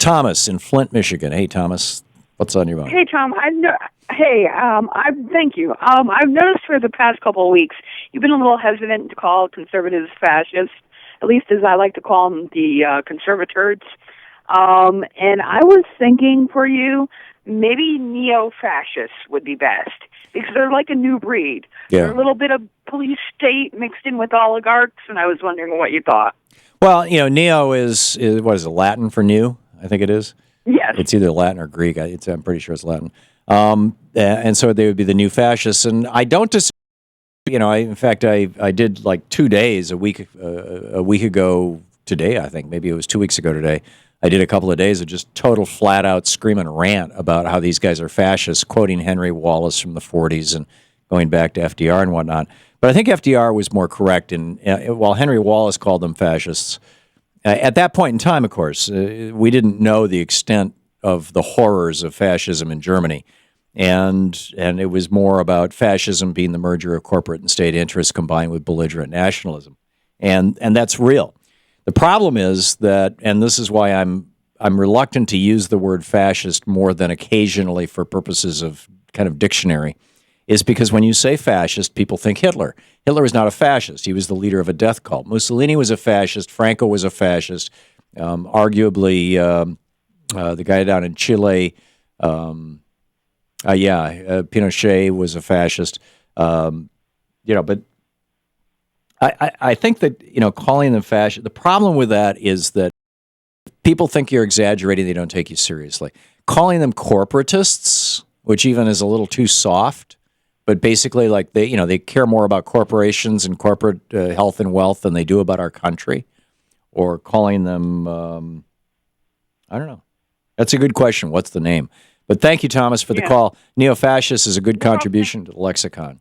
Thomas in Flint, Michigan. Hey, Thomas, what's on your mind? Hey, Tom. Thank you. I've noticed for the past couple of weeks, you've been a little hesitant to call conservatives fascists, at least as I like to call them, the conservators. And I was thinking for you, maybe neo-fascists would be best, because they're like a new breed. Yeah. They're a little bit of police state mixed in with oligarchs, and I was wondering what you thought. Well, neo is what is it, Latin for new? I think it is. Yes. It's either Latin or Greek. I'm pretty sure it's Latin. And so they would be the new fascists. And I don't disagree. In fact, I did like 2 days a week ago today. I think maybe it was 2 weeks ago today. I did a couple of days of just total flat out screaming rant about how these guys are fascists, quoting Henry Wallace from the 40s and going back to FDR and whatnot. But I think FDR was more correct. And while Henry Wallace called them fascists, at that point in time, of course, we didn't know the extent of the horrors of fascism in Germany. And it was more about fascism being the merger of corporate and state interests combined with belligerent nationalism. And that's real. The problem is that, and this is why I'm reluctant to use the word fascist more than occasionally for purposes of kind of dictionary, is because when you say fascist, people think Hitler. Hitler was not a fascist. He was the leader of a death cult. Mussolini was a fascist. Franco was a fascist. Arguably, the guy down in Chile, Pinochet was a fascist. But I think that, calling them fascist, the problem with that is that people think you're exaggerating. They don't take you seriously. Calling them corporatists, which even is a little too soft, but basically like they care more about corporations and corporate health and wealth than they do about our country, or calling them, I don't know. That's a good question. What's the name? But thank you, Thomas, for the call. Neo-fascist is a good contribution to the lexicon.